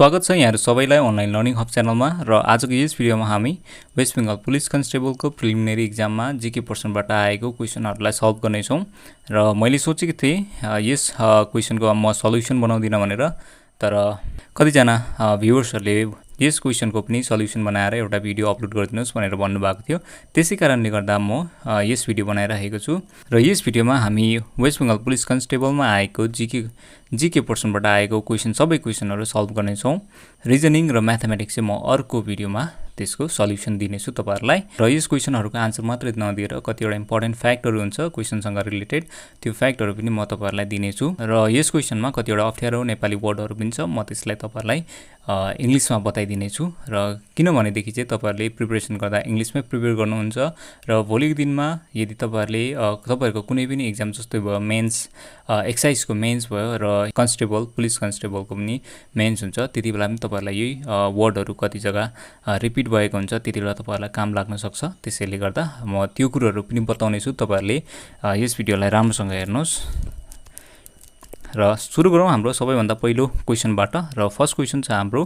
स्वागत छ यहाँहरु सबैलाई अनलाइन लर्निङ हब च्यानलमा र आजको यस भिडियोमा हामी वेस्ट बेंगल पुलिस कन्स्टेबलको प्रिलिमिनरी एक्जाममा जीके पर्सनबाट आएको क्वेशनहरुलाई सल्भ गर्ने छौं र मैले सोचेको थिए यस क्वेशनको म सल्युसन बनाउँदिन भनेर तर कति जना भ्युअर्सहरुले यस क्वेशनको पनि सल्युसन बनाएर एउटा भिडियो अपलोड गरिदिनुस् भनेर भन्नुभएको थियो। त्यसै कारणले गर्दा म यस भिडियो बनाइरहेको छु र यस भिडियोमा हामी वेस्ट बेंगल पुलिस कन्स्टेबलमा आएको जीके पर्सनबाट आएको क्वेशन सबै क्वेशनहरु सल्भ गर्ने छौं। रिजनिङ र म्याथमेटिक्स चाहिँ म अर्को भिडियोमा त्यसको सल्युसन दिनेछु तपाईहरुलाई र यस क्वेशनहरुको आन्सर मात्रै नदिएर कतिवटा इम्पोर्टेन्ट फ्याक्टहरु हुन्छ क्वेशनसँग रिलेटेड त्यो फ्याक्टहरु पनि म तपाईहरुलाई दिनेछु र यस क्वेशनमा कतिवटा अप्ठ्यारो नेपाली वर्डहरु पनि छ म त्यसलाई तपाईहरुलाई इंग्लिशमा बताइदिनेछु र किनभने देखि चाहिँ तपाईहरुले प्रिपरेसन गर्दा इंग्लिशमै प्रिपेयर गर्नुहुन्छ र भोलिको दिनमा यदि तपाईहरुले तपाईहरुको कुनै पनि एक्जाम जस्तै भयो मेन्स एक्सर्साइजको मेन्स भयो र कन्स्टेबल पुलिस कन्स्टेबलको पनि मेन्स हुन्छ त्यतिबेला पनि तपाईहरुलाई यही वर्डहरु कति जग्गा रिपिट भएको हुन्छ त्यतिबेला तपाईहरुलाई काम लाग्न सक्छ। त्यसैले गर्दा म त्यो कुराहरु पनि बताउने छु तपाईहरुले यस भिडियोलाई राम्रोसँग हेर्नुस् र सुरु गरौँ हाम्रो सबैभन्दा पहिलो क्वेशनबाट र फर्स्ट क्वेशन छ हाम्रो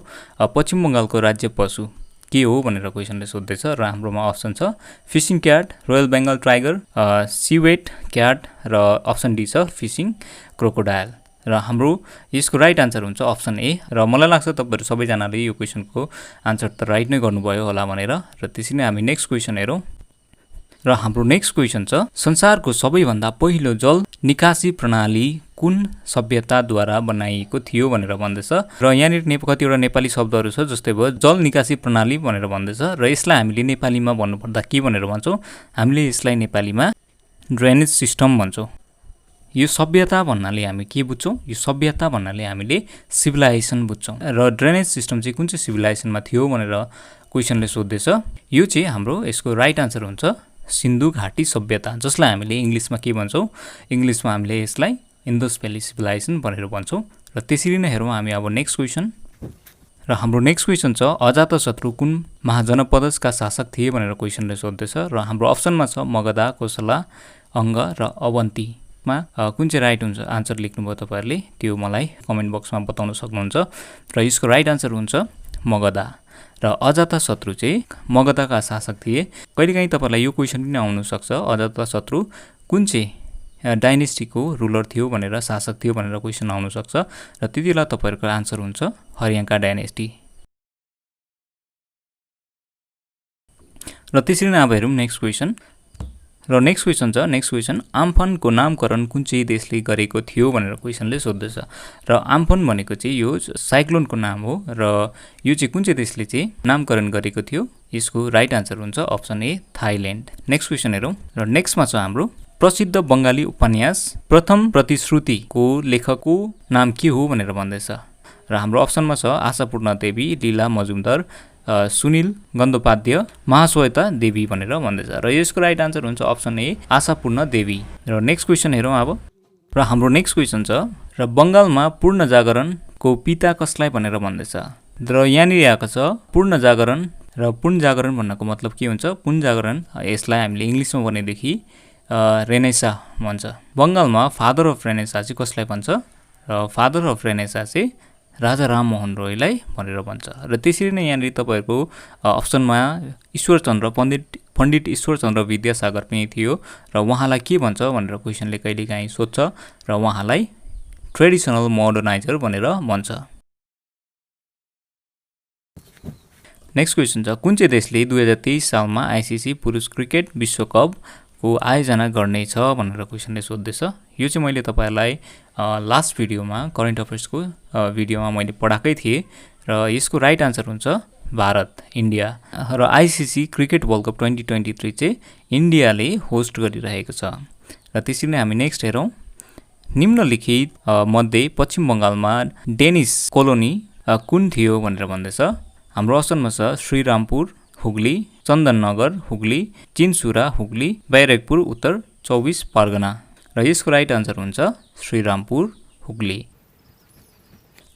पश्चिम बंगालको राज्य पशु के हो भनेर क्वेशनले सोध्दै छ र हाम्रोमा अप्सन छ phishing CAT, royal Bengal tiger, civet CAT र अप्सन डी छ फिशिङ क्रोकोडाइल र हाम्रो यसको राइट आन्सर हुन्छ अप्सन ए र मलाई लाग्छ तपाईहरु सबैजनाले यो क्वेशनको आन्सर त राइट नै गर्नुभयो होला भनेर र त्यसैले हामी नेक्स्ट क्वेशन हेरौं र हाम्रो नेक्स्ट क्वेशन छ संसारको सबैभन्दा पहिलो जल निकासी प्रणाली कुन सभ्यताद्वारा बनाइएको थियो भनेर भन्दैछ र यहाँनिर कतिवटा नेपाली शब्दहरु छ जस्तै भयो जल निकासी प्रणाली भनेर भन्दैछ र यसलाई हामीले नेपालीमा भन्नुपर्दा के भनेर भन्छौं हामीले यसलाई नेपालीमा ड्रेनेज सिस्टम भन्छौं। यो सभ्यता भन्नाले हामी के बुझ्छौं यो सभ्यता भन्नाले हामीले सिभिलाइजेसन बुझ्छौं र ड्रेनेज सिस्टम चाहिँ कुन चाहिँ सिभिलाइजेसनमा थियो भनेर क्वेशनले सोध्दैछ। यो चाहिँ हाम्रो यसको राइट आन्सर हुन्छ सिन्धु घाटी सभ्यता जसलाई हामीले इंग्लिशमा के भन्छौं इंग्लिशमा हामीले यसलाई इन्डस भ्याली सिभिलाइजेसन भनेर भन्छौं र त्यसरी नै हेरौं हामी अब नेक्स्ट क्वेशन र हाम्रो नेक्स्ट क्वेशन छ अजातशत्रु कुन महाजनपदका शासक थिए भनेर क्वेशनले सोध्दैछ र हाम्रो अप्सनमा छ मगधा, कोसला, अंग र अवन्ती मा कुन चाहिँ राइट हुन्छ आन्सर लेख्नुभयो तपाईहरुले त्यो मलाई कमेन्ट बक्समा बताउन सक्नुहुन्छ र यसको राइट आन्सर हुन्छ मगधा र अजातशत्रु चाहिँ मगधाका शासक थिए। कहिलेकाहीँ तपाईहरुलाई यो क्वेशन पनि आउन सक्छ अजातशत्रु कुन चाहिँ डाइनेस्टीको रुलर थियो भनेर शासक थियो भनेर क्वेशन आउन सक्छ र त्यतिबेला तपाईहरुको आन्सर हुन्छ हर्याङ्का डाइनेस्टी र त्यसरी नै अब हेरौं नेक्स्ट क्वेशन र नेक्स्ट क्वेशन आम्फनको नामकरण कुन चाहिँ देशले गरेको थियो भनेर क्वेशनले सोध्दैछ र आम्फन भनेको चाहिँ यो साइक्लोनको नाम हो र यो चाहिँ कुन चाहिँ देशले चाहिँ नामकरण गरेको थियो यसको राइट आन्सर हुन्छ option A Thailand. Next question हेरौं र नेक्स्टमा छ हाम्रो प्रसिद्ध बंगाली उपन्यास प्रथम प्रतिश्रुतिको लेखकको नाम के हो भनेर भन्दैछ र हाम्रो अप्सनमा छ आशापूर्ण देवी, लीला मजुमदार, सुनिल गन्धोपाध्याय, महाश्वेता देवी भनेर भन्दैछ र यसको राइट आन्सर हुन्छ अप्सन ए आशापूर्ण देवी। र नेक्स्ट क्वेशन हेरौं अब र हाम्रो नेक्स्ट क्वेशन छ र बंगालमा पूर्ण जागरणको पिता कसलाई भनेर भन्दैछ र यहाँनिर आएको छ पूर्ण जागरण र पूर्ण जागरण भन्नको मतलब के हुन्छ पूर्ण जागरण यसलाई हामीले इंग्लिशमा भनेदेखि रेनेसा भन्छ। बंगालमा फादर अफ रेनेसा चाहिँ कसलाई भन्छ र फादर अफ रेनेसा चाहिँ राजा राममोहन रोयलाई भनेर भन्छ र त्यसरी नै यहाँनिर तपाईहरुको अप्सनमा ईश्वरचन्द्र पण्डित ईश्वरचन्द्र विद्यासागर पनि थियो र उहाँलाई के भन्छ भनेर क्वेशनले कहिलेकाहीँ सोध्छ र उहाँलाई ट्रेडिसनल मोडर्नाइजर भनेर भन्छ। नेक्स्ट क्वेशन छ कुन चाहिँ देशले 2023 सालमा आईसीसी पुरुष क्रिकेट विश्वकप को आयोजना गर्ने छ भनेर क्वेशनले सोध्दैछ। यो चाहिँ मैले तपाईहरुलाई लास्ट भिडियोमा करेन्ट अफेयर्सको भिडियोमा मैले पढाकै थिए र यसको राइट आन्सर हुन्छ भारत इन्डिया र आईसीसी क्रिकेट वर्ल्ड कप 2023 चाहिँ इन्डियाले होस्ट गरिरहेको छ र त्यसरी नै हामी नेक्स्ट हेरौं निम्नलिखित मध्ये पश्चिम बंगालमा डेनिस कोलोनी कुन थियो भनेर भन्दैछ। हाम्रो अप्सनमा छ श्रीरामपुर हुगली, चन्दननगर हुगली, चिन्सुरा हुगली, बैरकपुर उत्तर 24 परगना र यसको राइट आन्सर हुन्छ श्रीरामपुर हुगली।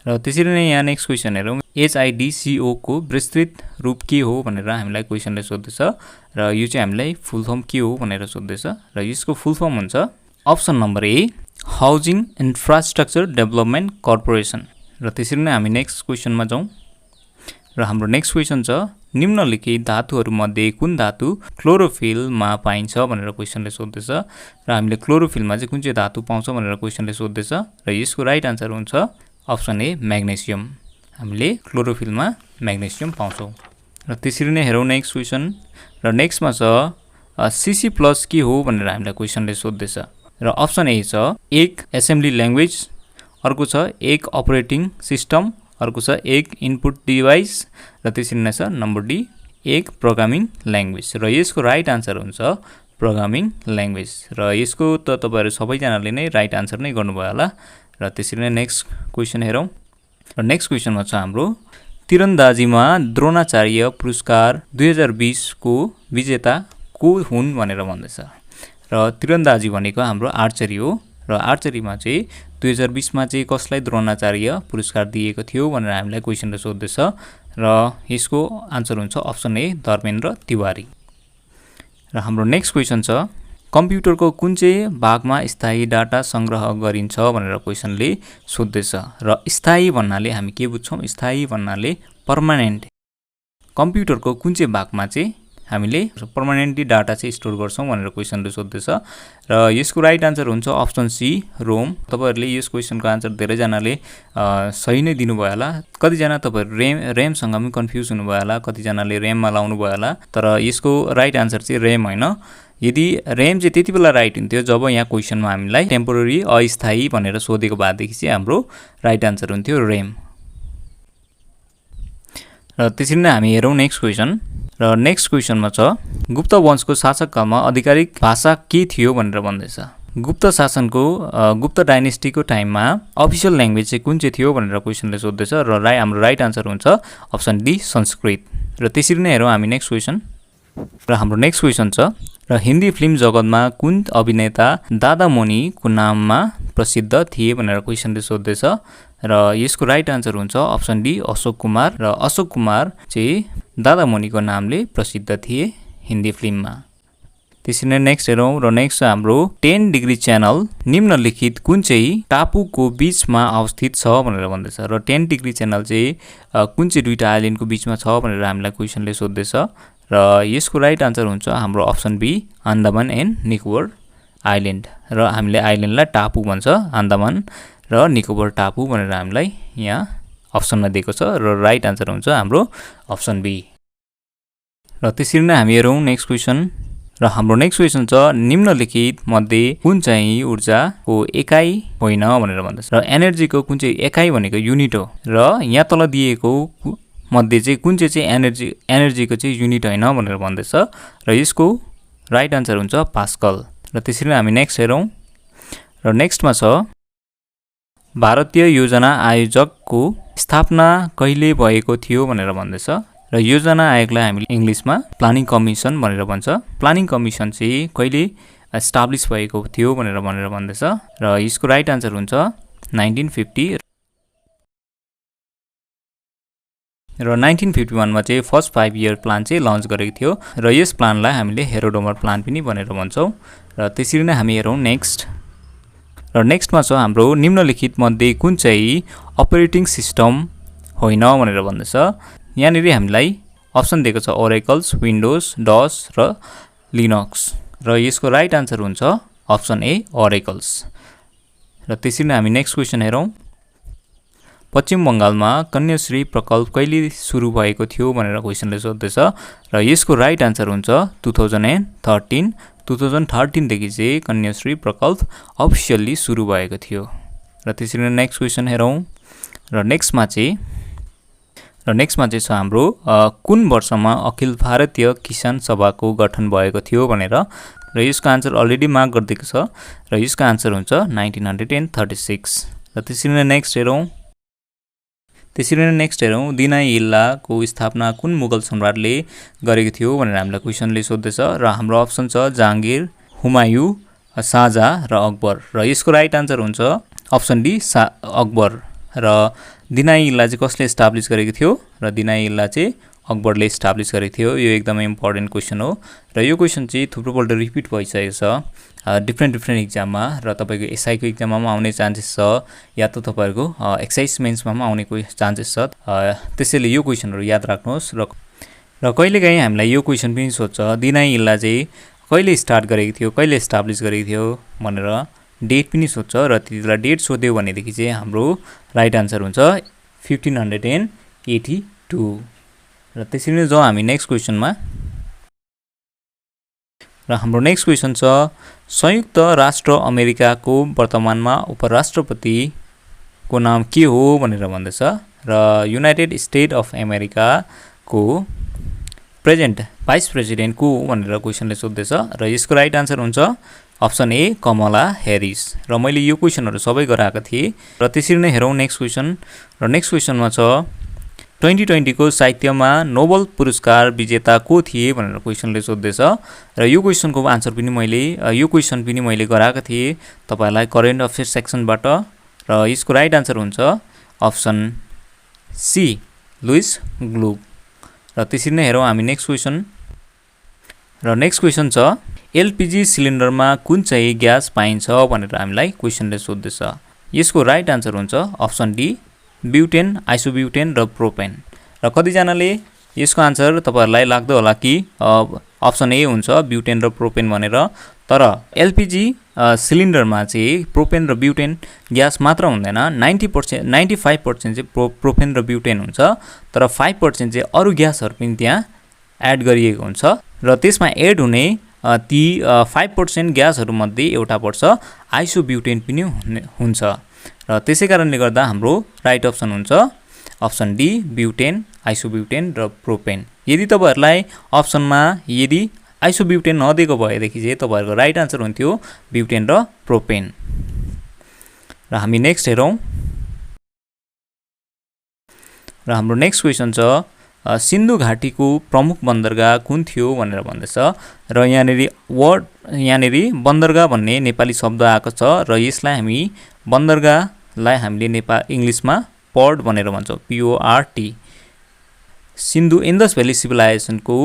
र त्यसरी नै यहाँ नेक्स्ट क्वेशन हेरौं HIDCO को विस्तृत रूप के हो भनेर हामीलाई क्वेशनले सोध्दैछ र यो चाहिँ हामीलाई फुल फर्म के हो भनेर सोध्दैछ र यसको फुल फर्म हुन्छ अप्सन नम्बर ए हाउसिङ इन्फ्रास्ट्रक्चर डेभलपमेन्ट कर्पोरेसन र त्यसरी नै हामी नेक्स्ट क्वेसनमा जाउँ र हाम्रो नेक्स्ट क्वेसन छ निम्नलिखित धातुहरूमध्ये कुन धातु क्लोरोफिलमा पाइन्छ भनेर क्वेसनले सोध्दैछ र हामीले क्लोरोफिलमा चाहिँ कुन चाहिँ धातु पाउँछ भनेर क्वेसनले सोध्दैछ र यसको राइट आन्सर हुन्छ अप्सन ए म्याग्नेसियम। हामीले क्लोरोफिलमा म्याग्नेसियम पाउँछौँ र त्यसरी नै हेरौँ नेक्स्ट क्वेसन र नेक्स्टमा छ सीसी प्लस के हो भनेर हामीलाई क्वेसनले सोध्दैछ र अप्सन ए छ एक एसेम्ब्ली ल्याङ्ग्वेज, अर्को छ एक अपरेटिङ सिस्टम, अर्को छ एक इनपुट डिभाइस र त्यसरी नै छ नम्बर डी एक प्रोग्रामिङ ल्याङ्ग्वेज र यसको राइट आन्सर हुन्छ प्रोग्रामिङ ल्याङ्ग्वेज र यसको त तपाईहरु सबैजनाले नै राइट आन्सर नै गर्नुभयो होला र त्यसरी नै नेक्स्ट क्वेसन हेरौँ र नेक्स्ट क्वेसनमा छ हाम्रो तीरन्दाजीमा द्रोणाचार्य पुरस्कार 2020 को विजेता को हुन् भनेर भन्दैछ र तीरन्दाजी भनेको हाम्रो आर्चरी हो र आर्चरीमा चाहिँ 2020 मा चाहिँ कसलाई द्रोणाचार्य पुरस्कार दिएको थियो भनेर हामीलाई क्वेसनले सोध्दैछ र यसको आन्सर हुन्छ अप्सन ए धर्मेन्द्र तिवारी र हाम्रो नेक्स्ट क्वेसन छ कम्प्युटरको कुन चाहिँ भागमा स्थायी डाटा संग्रह गरिन्छ भनेर क्वेसनले सोध्दैछ र स्थायी भन्नाले हामी के बुझ्छौं स्थायी भन्नाले पर्मानेन्ट कम्प्युटरको कुन चाहिँ भागमा चाहिँ हामीले पर्मानेन्टली डाटा चाहिँ स्टोर गर्छौं भनेर क्वेसनले सोध्दैछ र यसको राइट आन्सर हुन्छ अप्सन सी रोम। तपाईहरुले यस क्वेसनको आन्सर धेरै जनाले सही नै दिनुभयो होला, कति जना तपाईहरु रैम सँग पनि कन्फ्युज हुनुभयो होला, कति जनाले रैममा लाउनु भयो होला, तर यसको राइट आन्सर चाहिँ रैम हैन। यदि रैम चाहिँ त्यति बेला राइट हुन्थ्यो जब यहाँ क्वेसनमा हामीलाई टेम्पोररी अस्थायी भनेर सोधेको भएदेखि चाहिँ हाम्रो राइट आन्सर हुन्थ्यो रैम। र त्यसरी नै हामी हेरौं नेक्स्ट क्वेसन र नेक्स्ट क्वेसनमा छ गुप्त वंशको शासककालमा आधिकारिक भाषा के थियो भनेर भन्दैछ। गुप्त शासनको गुप्त डाइनेस्टीको टाइममा अफिसियल ल्याङ्ग्वेज चाहिँ कुन चाहिँ थियो भनेर क्वेसनले सोध्दैछ र हाम्रो राइट आन्सर हुन्छ अप्सन डी संस्कृत। र त्यसरी नै हेरौं हामी नेक्स्ट क्वेसन र हाम्रो नेक्स्ट क्वेसन छ र हिन्दी फिल्म जगतमा कुन अभिनेता दादा मणिको नाममा प्रसिद्ध थिए भनेर क्वेसनले सोध्दैछ र यसको राइट आन्सर हुन्छ अप्सन डी अशोक कुमार र अशोक कुमार चाहिँ दादा मणिको नामले प्रसिद्ध थिए हिन्दी फिल्ममा। त्यसरी नै नेक्स्ट हेरौं र नेक्स्ट हाम्रो 10 डिग्री च्यानल निम्नलिखित कुन चाहिँ टापुको बीचमा अवस्थित छ भनेर भन्दैछ र 10 डिग्री च्यानल चाहिँ कुन चाहिँ दुईटा आइल्यान्डको बीचमा छ भनेर हामीलाई क्वेसनले सोध्दैछ र यसको राइट आन्सर हुन्छ हाम्रो option B Andaman and Nicobar island र हामीले आइल्यान्डलाई टापु भन्छ आन्दामान र निकोबर टापु भनेर हामीलाई यहाँ अप्सनमा दिएको छ र राइट आन्सर हुन्छ हाम्रो अप्सन बी। र त्यसरी नै हामी हेरौं नेक्स्ट क्वेसन र हाम्रो नेक्स्ट क्वेसन छ निम्नलिखित मध्ये कुन चाहिँ ऊर्जाको एकाइ होइन भनेर भन्दैछ र एनर्जीको कुन चाहिँ एकाइ भनेको युनिट हो र यहाँ तल दिएको मध्ये चाहिँ कुन चाहिँ एनर्जीको चाहिँ युनिट होइन भनेर भन्दैछ र यसको राइट आन्सर हुन्छ पास्कल। र त्यसरी नै हामी नेक्स्ट हेरौं र नेक्स्टमा छ भारतीय योजना आयोजकको स्थापना कहिले भएको थियो भनेर भन्दैछ र योजना आयोगलाई हामीले इंग्लिशमा प्लानिङ कमिसन भनेर भन्छ। प्लानिङ कमिसन चाहिँ कहिले एस्टाब्लिश भएको थियो भनेर भन्दैछ र यसको राइट आन्सर हुन्छ 1950 र 1951 मा चाहिँ फर्स्ट 5 इयर प्लान चाहिँ लन्च गरेको थियो र यस प्लानलाई हामीले हेरोडोमर प्लान पनि भनेर भन्छौं। र त्यसरी नै हामी हेरौं नेक्स्ट र नेक्स्टमा छ हाम्रो निम्नलिखित मध्ये कुन चाहिँ अपरेटिङ सिस्टम होइन भनेर भन्दैछ। यहाँनिर हामीलाई अप्सन दिएको छ ओरेकल्स, विन्डोज, डस र लिनक्स र यसको राइट आन्सर हुन्छ अप्सन ए ओरेकल्स। र त्यसरी नै हामी नेक्स्ट क्वेसन हेरौं पश्चिम बंगालमा कन्याश्री प्रकल्प कहिले सुरु भएको थियो भनेर क्वेसनले सोध्दैछ र यसको राइट आन्सर हुन्छ 2013 देखि चाहिँ कन्याश्री प्रकल्प अफिसियली सुरु भएको थियो। र त्यसरी नै नेक्स्ट क्वेसन हेरौं र नेक्स्टमा चाहिँ छ हाम्रो कुन वर्षमा अखिल भारतीय किसान सभाको गठन भएको थियो भनेर र यसको आन्सर अलरेडी मार्क गरिदिएको छ र यसको आन्सर हुन्छ 1936। र त्यसरी नै नेक्स्ट हेरौं दिनाई इल्लाको स्थापना कुन मुगल सम्राटले गरेको थियो भनेर हामीलाई क्वेसनले सोध्दैछ र हाम्रो अप्सन छ जहांगीर, हुमायूं, शाहजहां र अकबर र यसको राइट आन्सर हुन्छ अप्सन डी अकबर। र दिनाई इल्ला चाहिँ कसले एस्टाब्लिश गरेको थियो र दिनाई इल्ला चाहिँ अकबरले इस्टाब्लिस गरेको थियो। यो एकदमै इम्पोर्टेन्ट क्वेसन हो र यो क्वेसन चाहिँ थुप्रोपल्ट रिपिट भइसकेको छ डिफ्रेन्ट इक्जाममा र तपाईँको एसआईको इक्जाममा पनि आउने चान्सेस छ या त तपाईँहरूको एक्साइज मेन्समा पनि आउने चान्सेस छ। त्यसैले यो क्वेसनहरू याद राख्नुहोस् र कहिलेकाहीँ हामीलाई यो क्वेसन पनि सोध्छ दिनाइ इल्ला चाहिँ कहिले स्टार्ट गरेको थियो, कहिले इस्टाब्लिस गरेको थियो भनेर डेट पनि सोध्छ र त्यति बेला डेट सोध्यो भनेदेखि चाहिँ हाम्रो राइट आन्सर हुन्छ 1582 र त्यसरी नै जाउँ हामी नेक्स्ट क्वेसनमा। र हाम्रो नेक्स्ट क्वेसन छ संयुक्त राष्ट्र अमेरिकाको वर्तमानमा उपराष्ट्रपतिको नाम के हो भनेर भन्दैछ र युनाइटेड स्टेट अफ अमेरिकाको प्रेजेन्ट भाइस प्रेसिडेन्ट को भनेर क्वेसनले सोध्दैछ र यसको राइट आन्सर हुन्छ अप्सन ए कमला ह्यारिस र मैले यो क्वेसनहरू सबै गराएको थिएँ र त्यसरी नै हेरौँ नेक्स्ट क्वेसन। र नेक्स्ट क्वेसनमा छ 2020 को साहित्यमा नोबल पुरस्कार विजेता को थिए भनेर क्वेसनले सोध्दैछ र यो क्वेसनको आन्सर पनि यो क्वेसन पनि मैले गराएको थिएँ तपाईहरुलाई करेन्ट अफेयर्स सेक्सनबाट र यसको राइट आन्सर हुन्छ अप्सन सी लुइस ग्लुक र त्यसरी नै हेरौँ हामी नेक्स्ट क्वेसन। र नेक्स्ट क्वेसन छ एलपीजी सिलिन्डरमा कुन चाहिँ ग्यास पाइन्छ भनेर हामीलाई क्वेसनले सोध्दैछ। यसको राइट आन्सर हुन्छ अप्सन डी ब्युटेन, आइसोब्युटेन र प्रोपेन र कतिजनाले यसको आन्सर तपाईहरुलाई लाग्दो होला कि अप्सन ए हुन्छ ब्युटेन र प्रोपेन भनेर, तर एलपीजी सिलिन्डरमा चाहिँ प्रोपेन र ब्युटेन ग्यास मात्र हुँदैन। 95% चाहिँ प्रोपेन र ब्युटेन हुन्छ, तर 5% चाहिँ अरू ग्यासहरू पनि त्यहाँ एड गरिएको हुन्छ र त्यसमा एड हुने ती 5% ग्यासहरूमध्ये एउटा पर्छ आइसोब्युटेन पनि हुन्छ र त्यसै कारणले गर्दा हाम्रो राइट अप्सन हुन्छ अप्सन डी ब्युटेन, आइसोब्युटेन र प्रोपेन। यदि तपाईहरुलाई अप्सनमा यदि आइसोब्युटेन नदिएको भएदेखि चाहिँ तपाईहरुको राइट आन्सर हुन्थ्यो ब्युटेन र प्रोपेन। र हामी नेक्स्ट हेरौँ र हाम्रो नेक्स्ट क्वेसन छ सिन्धु घाटीको प्रमुख बन्दरगाह कुन थियो भनेर भन्दैछ र यहाँनेरि बन्दरगाह भन्ने नेपाली शब्द आएको छ र यसलाई हामी बन्दरगाहलाई हामीले इङ्ग्लिसमा पोर्ट भनेर भन्छौँ, PORT। सिन्धु इन्डस भ्याली सिभिलाइजेसनको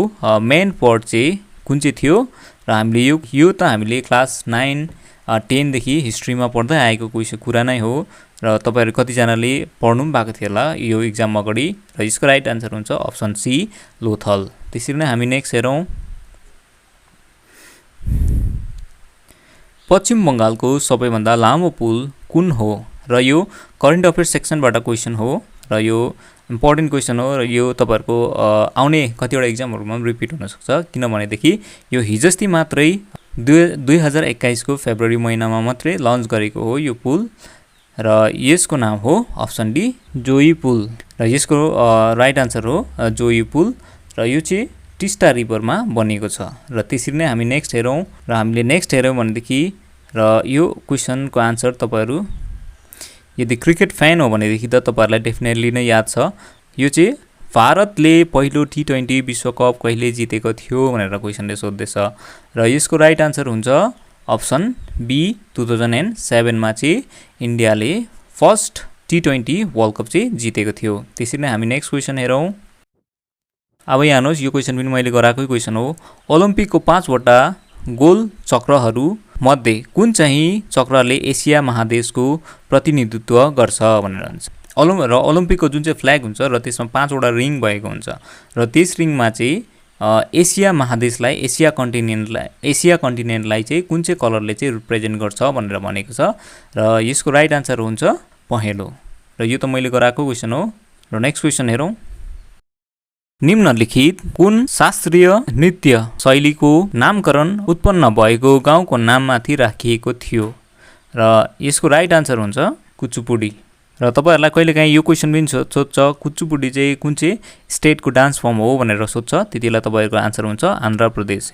मेन पोर्ट चाहिँ कुन चाहिँ थियो र हामीले यो त हामीले क्लास 9 10 देखि हिस्ट्रीमा पढ्दै आएको कुरा नै हो र तपाईहरु कतिजनाले पढ्नु पनि भएको थियो होला यो एक्जाम अगाडि र यसको राइट आन्सर हुन्छ अप्सन सी लोथल। त्यसरी नै हामी नेक्स्ट हेरौँ पश्चिम बङ्गालको सबैभन्दा लामो पुल कुन हो र यो करेन्ट अफेयर्स सेक्सनबाट क्वेसन हो र यो इम्पोर्टेन्ट क्वेसन हो र यो तपाईहरुको आउने कतिवटा एक्जामहरुमा पनि रिपिट हुन सक्छ किनभनेदेखि यो हिजोस्ति मात्रै 2021 को फेब्रुअरी महिनामा मात्रै लन्च गरेको हो यो पुल र यसको नाम हो अप्सन डी जोई पुल र यसको राइट आन्सर हो जोई पुल र यो चाहिँ टिस्टा रिभरमा बनेको छ र त्यसरी नै हामी नेक्स्ट हेरौँ र हामीले नेक्स्ट हेर्यौँ भनेदेखि र यो क्वेसनको आन्सर तपाईहरु यदि क्रिकेट फ्यान हो भनेदेखि त तपाईहरुलाई डेफिनेटली नै याद छ। यो चाहिँ भारतले पहिलो T20 विश्वकप कहिले जितेको थियो भनेर क्वेसनले सोध्दैछ र यसको राइट आन्सर हुन्छ अप्सन बी 2007 मा चाहिँ इन्डियाले फर्स्ट T20 वर्ल्ड कप चाहिँ जितेको थियो। त्यसरी नै हामी नेक्स्ट क्वेसन हेरौँ। अब यहाँ हेर्नुहोस् यो क्वेसन पनि मैले गराएकै क्वेसन हो ओलम्पिकको 5 वटा गोल चक्रहरू मध्ये कुन चाहिँ चक्रले एसिया महादेशको प्रतिनिधित्व गर्छ भनेर भन्छ। र ओलम्पिकको जुन चाहिँ फ्ल्याग हुन्छ र त्यसमा 5 वटा रिङ भएको हुन्छ र त्यस रिङमा चाहिँ एसिया महादेशलाई एसिया कन्टिनेन्टलाई चाहिँ कुन चाहिँ कलरले चाहिँ रिप्रेजेन्ट गर्छ भनेर भनेको छ र यसको राइट आन्सर हुन्छ पहेँलो र यो त मैले गराएको क्वेसन हो। र नेक्स्ट क्वेसन हेरौँ निम्नलिखित कुन शास्त्रीय नृत्य शैलीको नामकरण उत्पन्न भएको गाउँको नाममाथि राखिएको थियो र यसको राइट आन्सर हुन्छ कुचुपुडी र तपाईहरुलाई कहिलेकाहीँ यो क्वेसन पनि सोध्छ कुचुपुडी चाहिँ कुन चाहिँ स्टेटको डान्स फर्म हो भनेर सोध्छ, त्यतिबेला तपाईहरुको आन्सर हुन्छ आन्ध्र प्रदेश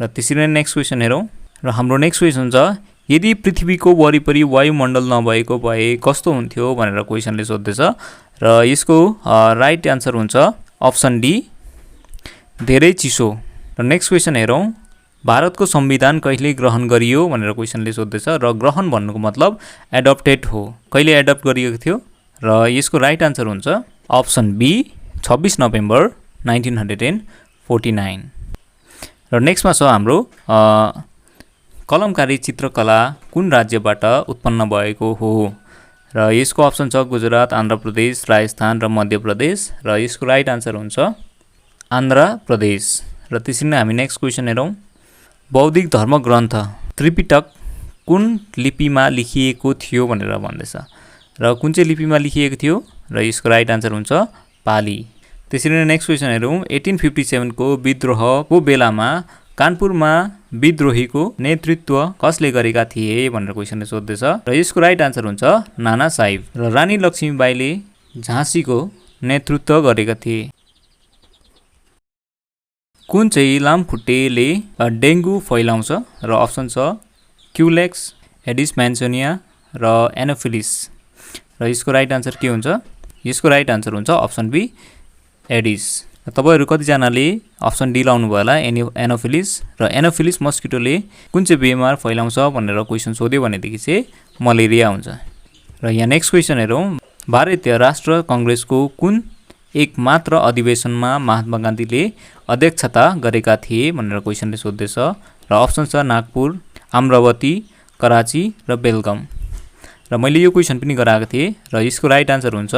र त्यसरी नै नेक्स्ट क्वेसन हेरौँ र हाम्रो नेक्स्ट क्वेसन छ यदि पृथ्वीको वरिपरि वायुमण्डल नभएको भए कस्तो हुन्थ्यो भनेर क्वेसनले सोध्दैछ र यसको राइट आन्सर हुन्छ अप्सन डी धेरै चिसो र नेक्स्ट क्वेसन हेरौँ भारतको संविधान कहिले ग्रहण गरियो भनेर क्वेसनले सोध्दैछ र ग्रहण भन्नुको मतलब एडप्टेड हो, कहिले एडप्ट गरिएको थियो र यसको राइट आन्सर हुन्छ अप्सन बी 26 नोभेम्बर 1949। र नेक्स्टमा छ हाम्रो कलमकारी चित्रकला कुन राज्यबाट उत्पन्न भएको हो? र यसको अप्सन छ गुजरात, आन्ध्र प्रदेश, राजस्थान र मध्य प्रदेश। र यसको राइट आन्सर हुन्छ आन्ध्र प्रदेश। र त्यसरी नै हामी नेक्स्ट क्वेसन हेरौँ। बौद्धिक धर्म ग्रन्थ त्रिपिटक कुन लिपिमा लेखिएको थियो भनेर भन्दैछ। र कुन चाहिँ लिपिमा लेखिएको थियो? र यसको राइट आन्सर हुन्छ पाली। त्यसरी नै नेक्स्ट क्वेसन हेरौँ। 1857 को विद्रोहको बेलामा कानपुरमा विद्रोहीको नेतृत्व कसले गरेका थिए भनेर क्वेसनले सोध्दैछ। र यसको राइट आन्सर हुन्छ नाना साहिब। र रानी लक्ष्मीबाईले झाँसीको नेतृत्व गरेका थिए। कुन चाहिँ लामखुट्टेले डेङ्गु फैलाउँछ? र अप्सन छ क्युलेक्स, एडिस म्यान्सोनिया र एनोफिलिस। र यसको राइट आन्सर के हुन्छ? यसको राइट आन्सर हुन्छ अप्सन बी एडिस। तपाईहरु कतिजनाले अप्सन डी लाउनु भयो होला एनोफिलिस। र एनोफिलिस मस्किटोले कुन चाहिँ बिमार फैलाउँछ भनेर क्वेसन सोध्यो भनेदेखि चाहिँ मलेरिया हुन्छ। र यहाँ नेक्स्ट क्वेसन हेरौँ। भारतीय राष्ट्र कांग्रेसको कुन एक मात्र अधिवेशनमा महात्मा गान्धीले अध्यक्षता गरेका थिए भनेर क्वेसनले सोध्दैछ। र अप्सन छ नागपुर, अमरावती, कराची र बेलगाम। र मैले यो क्वेसन पनि गराएको थिएँ। र यसको राइट आन्सर हुन्छ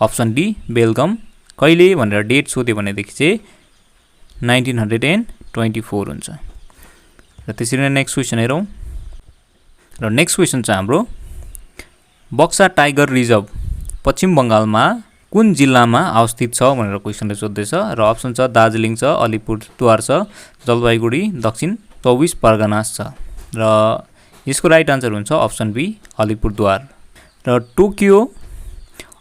अप्सन डी बेलगाम। कहिले भनेर डेट सोध्यो भनेदेखि चाहिँ 1924 हुन्छ। र त्यसरी नै नेक्स्ट क्वेसन हेरौँ। र नेक्स्ट क्वेसन छ हाम्रो बक्सा टाइगर रिजर्भ पश्चिम बङ्गालमा कुन जिल्लामा अवस्थित छ भनेर क्वेसनले सोध्दैछ। र अप्सन छ दार्जिलिङ छ, अलिपुरद्वार छ, जलपाइगुडी, दक्षिण 24 परगनास छ। र यसको राइट आन्सर हुन्छ अप्सन बी अलिपुरद्वार। र टोकियो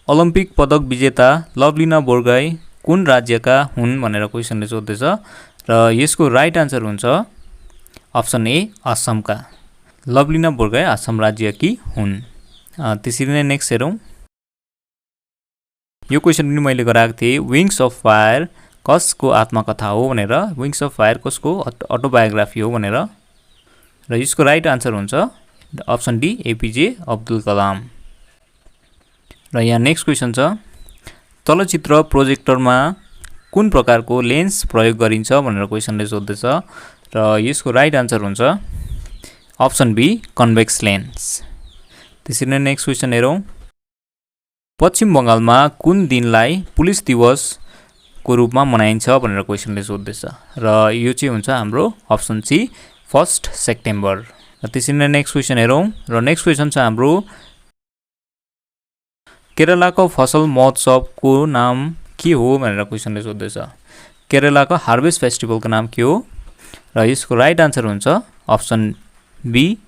ओलम्पिक पदक विजेता लवलिना बोर्गाई कुन राज्यका हुन् भनेर क्वेसनले सोध्दैछ। र यसको राइट आन्सर हुन्छ अप्सन ए असमका। लवलिना बोर्गाई असम राज्यकी हुन्। त्यसरी नै नेक्स्ट हेरौँ। यो क्वेसन पनि मैले गराएको थिएँ। विङ्स अफ फायर कसको आत्मकथा हो भनेर। विङ्स अफ फायर कसको अटोबायोग्राफी हो भनेर। र यसको राइट आन्सर हुन्छ option D APJ Abdul Kalam. र यहाँ नेक्स्ट क्वेसन छ चलचित्र प्रोजेक्टरमा कुन प्रकारको लेन्स प्रयोग गरिन्छ भनेर क्वेसनले सोध्दैछ। र यसको राइट आन्सर हुन्छ अप्सन बी कन्भेक्स लेन्स। त्यसरी नै नेक्स्ट क्वेसन हेरौँ। पश्चिम बङ्गालमा कुन दिनलाई पुलिस दिवसको रूपमा मनाइन्छ भनेर क्वेसनले सोध्दैछ। र यो चाहिँ हुन्छ हाम्रो अप्सन सी 1 सेप्टेम्बर। र त्यसरी नै नेक्स्ट क्वेसन हेरौँ। र नेक्स्ट क्वेसन छ हाम्रो केरलाको फसल महोत्सवको नाम के हो भनेर क्वेसनले सोध्दैछ। केरलाको हार्भेस्ट फेस्टिभलको नाम के हो? र यसको राइट आन्सर हुन्छ अप्सन बी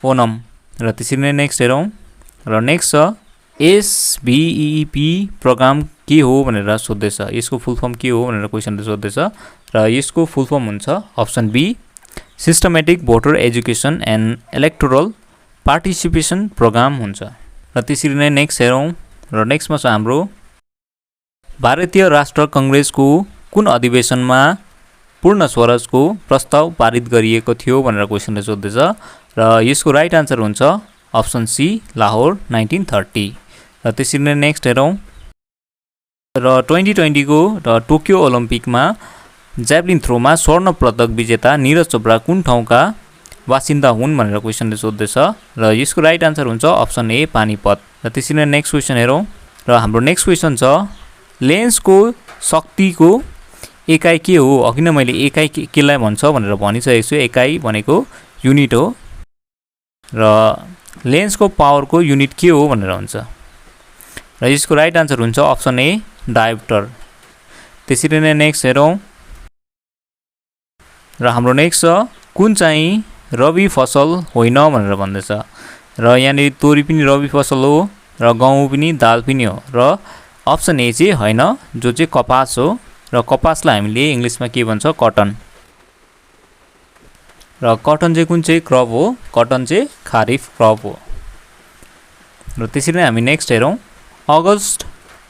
ओनम। र त्यसरी नै नेक्स्ट हेरौँ। र नेक्स्ट छ एसबिईपी प्रोग्राम के हो भनेर सोध्दैछ। यसको फुल फर्म के हो भनेर क्वेसनले सोध्दैछ। र यसको फुल फर्म हुन्छ option B systematic voter education and electoral participation programme हुन्छ। र त्यसरी नै नेक्स्ट हेरौँ। र नेक्स्टमा छ हाम्रो भारतीय राष्ट्र कांग्रेसको कुन अधिवेशनमा पूर्ण स्वराजको प्रस्ताव पारित गरिएको थियो भनेर क्वेसनले सोध्दैछ। र यसको राइट आन्सर हुन्छ अप्सन सी लाहोर 1930। र त्यसरी नै नेक्स्ट हेरौँ। र 2020 को टोकियो ओलम्पिकमा ज्याभलिन थ्रोमा स्वर्ण पदक विजेता नीरज चोपडा कुन ठाउँका बासिन्दा हुन् भनेर क्वेसनले सोध्दैछ। र यसको राइट आन्सर हुन्छ अप्सन ए पानीपत। र त्यसरी नै नेक्स्ट क्वेसन हेरौँ। र हाम्रो नेक्स्ट क्वेसन छ लेन्सको शक्तिको एकाइ के हो? अघि नै मैले एकाइ केलाई भन्छ भनेर भनिसकेको छु। एकाइ भनेको युनिट हो। र लेन्सको पावरको युनिट के हो भनेर हुन्छ। र यसको राइट आन्सर हुन्छ अप्सन ए डायोप्टर। त्यसरी नै नेक्स्ट हेरौँ। र हाम्रो नेक्स्ट छ कुन चाहिँ रबी फसल होइन भनेर भन्दैछ। र यहाँनिर तोरी पनि रबी फसल हो र गहुँ पनि दाल पनि हो। र अप्सन ए चाहिँ होइन जो चाहिँ कपास हो। र कपासलाई हामीले इङ्ग्लिसमा के भन्छ कटन। र कटन चाहिँ कुन चाहिँ क्रप हो? कटन चाहिँ खारिफ क्रप हो। र त्यसरी नै हामी नेक्स्ट हेरौँ। अगस्त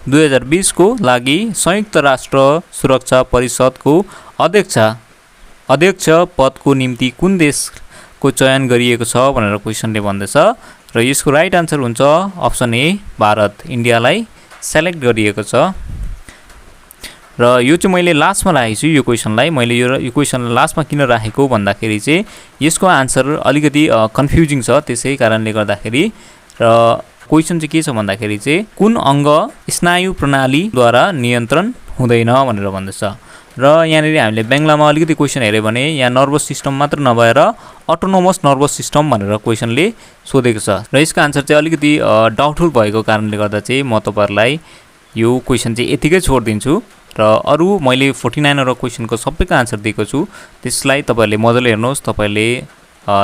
2020 को लागि संयुक्त राष्ट्र सुरक्षा परिषदको अध्यक्ष पदको निम्ति कुन देशको चयन गरिएको छ भनेर क्वेसनले भन्दैछ। र यसको राइट आन्सर हुन्छ अप्सन ए भारत। इन्डियालाई सेलेक्ट गरिएको छ। र यो चाहिँ मैले लास्टमा राखेको छु यो क्वेसनलाई। मैले यो क्वेसनलाई लास्टमा किन राखेको भन्दाखेरि चाहिँ यसको आन्सर अलिकति कन्फ्युजिङ छ, त्यसै कारणले गर्दाखेरि। र क्वेसन चाहिँ के छ भन्दाखेरि चाहिँ कुन अङ्ग स्नायु प्रणालीद्वारा नियन्त्रण हुँदैन भनेर भन्दैछ। र यहाँनिर हामीले बङ्गलामा अलिकति क्वेसन हेऱ्यो भने यहाँ नर्भस सिस्टम मात्र नभएर अटोनोमस नर्भस सिस्टम भनेर क्वेसनले सोधेको छ। र यसको आन्सर चाहिँ अलिकति डाउटफुल भएको कारणले गर्दा चाहिँ म तपाईँहरूलाई यो क्वेसन चाहिँ यतिकै छोडिदिन्छु। र अरू मैले 49वटा क्वेसनको सबैको आन्सर दिएको छु, त्यसलाई तपाईँहरूले मजाले हेर्नुहोस्,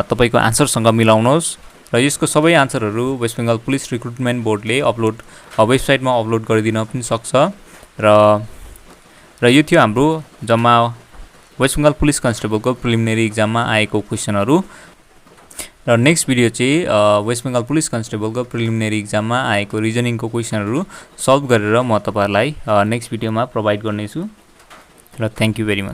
तपाईँको आन्सरसँग मिलाउनुहोस्। र यसको सबै आन्सरहरू वेस्ट बेङ्गल पुलिस रिक्रुटमेन्ट बोर्डले वेबसाइटमा अपलोड गरिदिन पनि सक्छ। र यो थियो हाम्रो जम्मा वेस्ट बेङ्गल पुलिस कन्स्टेबलको प्रिलिमिनेरी इक्जाममा आएको क्वेसनहरू। र नेक्स्ट भिडियो चाहिँ वेस्ट बेङ्गल पुलिस कन्स्टेबलको प्रिलिमिनेरी इक्जाममा आएको रिजनिङको क्वेसनहरू सल्भ गरेर म तपाईँहरूलाई नेक्स्ट भिडियोमा प्रोभाइड गर्नेछु। र थ्याङ्क यू भेरी मच।